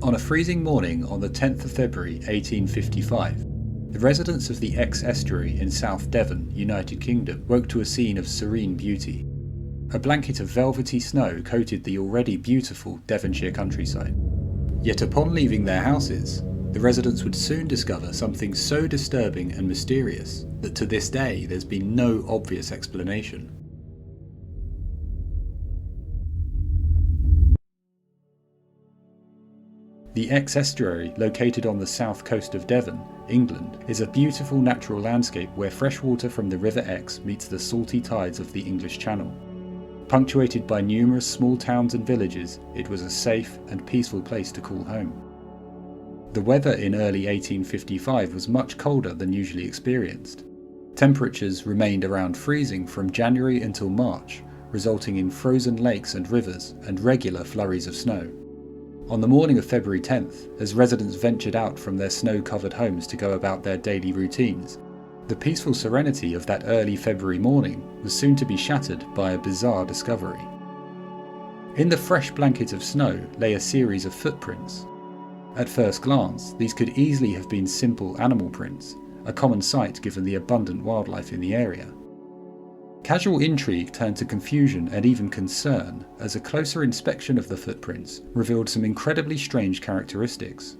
On a freezing morning on the 10th of February 1855, the residents of the Exe estuary in South Devon, United Kingdom, woke to a scene of serene beauty. A blanket of velvety snow coated the already beautiful Devonshire countryside. Yet upon leaving their houses, the residents would soon discover something so disturbing and mysterious that to this day there's been no obvious explanation. The Exe estuary, located on the south coast of Devon, England, is a beautiful natural landscape where fresh water from the River Exe meets the salty tides of the English Channel. Punctuated by numerous small towns and villages, it was a safe and peaceful place to call home. The weather in early 1855 was much colder than usually experienced. Temperatures remained around freezing from January until March, resulting in frozen lakes and rivers and regular flurries of snow. On the morning of February 10th, as residents ventured out from their snow-covered homes to go about their daily routines, the peaceful serenity of that early February morning was soon to be shattered by a bizarre discovery. In the fresh blanket of snow lay a series of footprints. At first glance, these could easily have been simple animal prints, a common sight given the abundant wildlife in the area. Casual intrigue turned to confusion and even concern as a closer inspection of the footprints revealed some incredibly strange characteristics.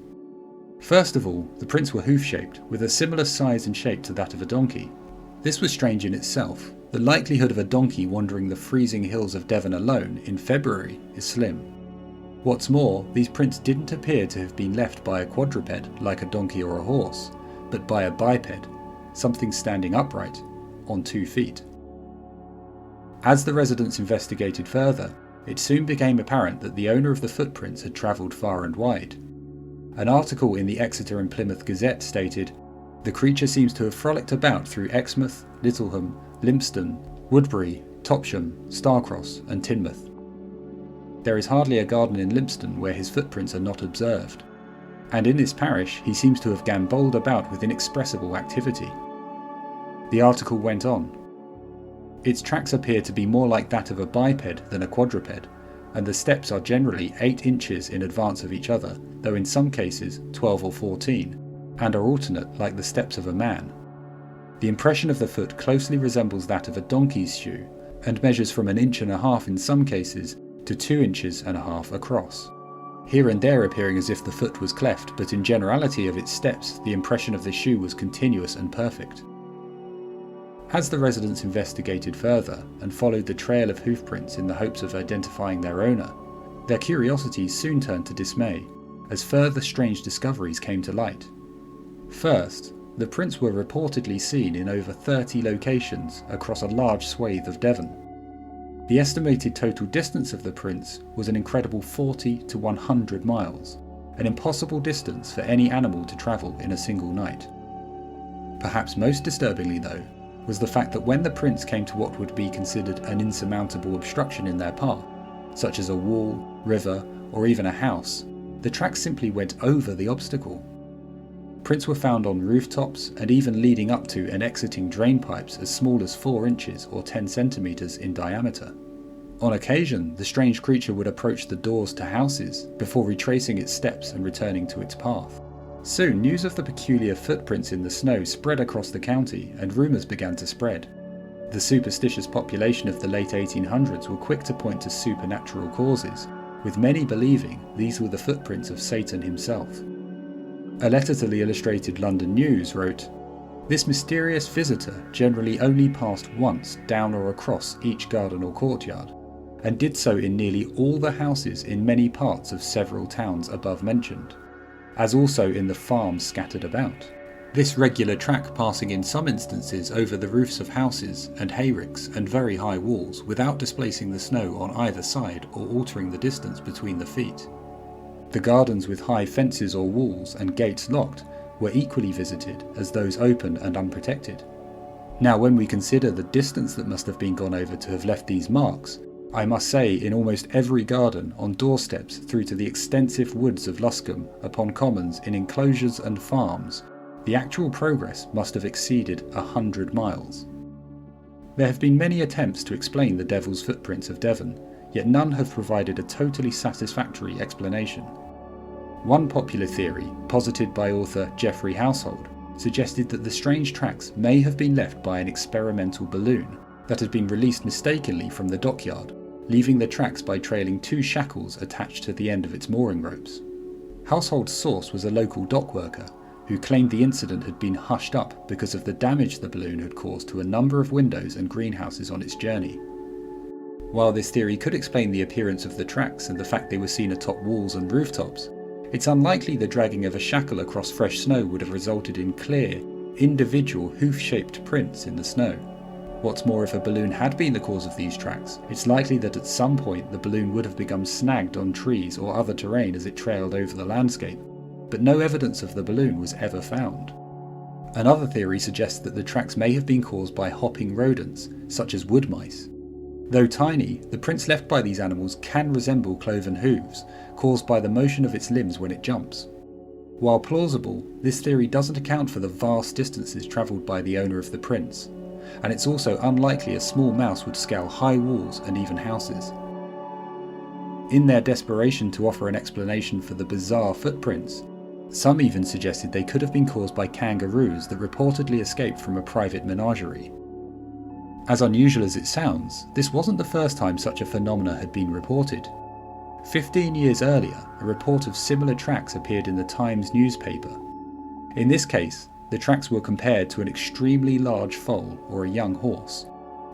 First of all, the prints were hoof-shaped, with a similar size and shape to that of a donkey. This was strange in itself. The likelihood of a donkey wandering the freezing hills of Devon alone in February is slim. What's more, these prints didn't appear to have been left by a quadruped like a donkey or a horse, but by a biped, something standing upright, on 2 feet. As the residents investigated further, it soon became apparent that the owner of the footprints had travelled far and wide. An article in the Exeter and Plymouth Gazette stated, "The creature seems to have frolicked about through Exmouth, Littleham, Lympstone, Woodbury, Topsham, Starcross and Teignmouth. There is hardly a garden in Lympstone where his footprints are not observed. And in this parish he seems to have gambolled about with inexpressible activity." The article went on. Its tracks appear to be more like that of a biped than a quadruped, and the steps are generally 8 inches in advance of each other, though in some cases 12 or 14, and are alternate like the steps of a man. The impression of the foot closely resembles that of a donkey's shoe, and measures from 1.5 inches in some cases to 2.5 inches across, here and there appearing as if the foot was cleft, but in generality of its steps the impression of the shoe was continuous and perfect. As the residents investigated further and followed the trail of hoofprints in the hopes of identifying their owner, their curiosity soon turned to dismay as further strange discoveries came to light. First, the prints were reportedly seen in over 30 locations across a large swathe of Devon. The estimated total distance of the prints was an incredible 40 to 100 miles, an impossible distance for any animal to travel in a single night. Perhaps most disturbingly though, was the fact that when the prints came to what would be considered an insurmountable obstruction in their path, such as a wall, river, or even a house, the tracks simply went over the obstacle. Prints were found on rooftops and even leading up to and exiting drain pipes as small as 4 inches or 10 centimetres in diameter. On occasion, the strange creature would approach the doors to houses before retracing its steps and returning to its path. Soon, news of the peculiar footprints in the snow spread across the county and rumours began to spread. The superstitious population of the late 1800s were quick to point to supernatural causes, with many believing these were the footprints of Satan himself. A letter to the Illustrated London News wrote, "This mysterious visitor generally only passed once down or across each garden or courtyard, and did so in nearly all the houses in many parts of several towns above mentioned, as also in the farms scattered about. This regular track passing in some instances over the roofs of houses and hayricks and very high walls without displacing the snow on either side or altering the distance between the feet. The gardens with high fences or walls and gates locked were equally visited as those open and unprotected. Now when we consider the distance that must have been gone over to have left these marks, I must say in almost every garden, on doorsteps through to the extensive woods of Luscombe, upon commons, in enclosures and farms, the actual progress must have exceeded 100 miles. There have been many attempts to explain the Devil's Footprints of Devon, yet none have provided a totally satisfactory explanation. One popular theory, posited by author Jeffrey Household, suggested that the strange tracks may have been left by an experimental balloon that had been released mistakenly from the dockyard, leaving the tracks by trailing 2 shackles attached to the end of its mooring ropes. Household's source was a local dock worker who claimed the incident had been hushed up because of the damage the balloon had caused to a number of windows and greenhouses on its journey. While this theory could explain the appearance of the tracks and the fact they were seen atop walls and rooftops, it's unlikely the dragging of a shackle across fresh snow would have resulted in clear, individual hoof-shaped prints in the snow. What's more, if a balloon had been the cause of these tracks, it's likely that at some point the balloon would have become snagged on trees or other terrain as it trailed over the landscape, but no evidence of the balloon was ever found. Another theory suggests that the tracks may have been caused by hopping rodents, such as wood mice. Though tiny, the prints left by these animals can resemble cloven hooves, caused by the motion of its limbs when it jumps. While plausible, this theory doesn't account for the vast distances travelled by the owner of the prints, and it's also unlikely a small mouse would scale high walls and even houses. In their desperation to offer an explanation for the bizarre footprints, some even suggested they could have been caused by kangaroos that reportedly escaped from a private menagerie. As unusual as it sounds, this wasn't the first time such a phenomena had been reported. 15 years earlier, a report of similar tracks appeared in the Times newspaper. In this case, the tracks were compared to an extremely large foal or a young horse.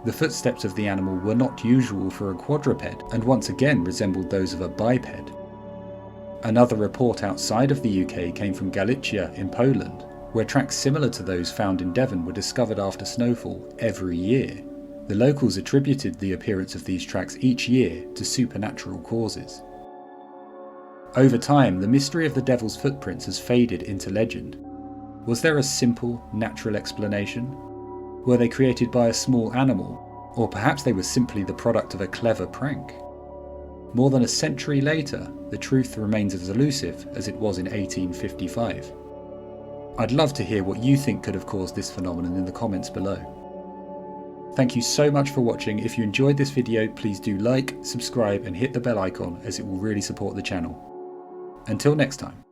The footsteps of the animal were not usual for a quadruped and once again resembled those of a biped. Another report outside of the UK came from Galicia in Poland, where tracks similar to those found in Devon were discovered after snowfall every year. The locals attributed the appearance of these tracks each year to supernatural causes. Over time, the mystery of the devil's footprints has faded into legend. Was there a simple, natural explanation? Were they created by a small animal? Or perhaps they were simply the product of a clever prank? More than a century later, the truth remains as elusive as it was in 1855. I'd love to hear what you think could have caused this phenomenon in the comments below. Thank you so much for watching. If you enjoyed this video, please do like, subscribe and hit the bell icon as it will really support the channel. Until next time.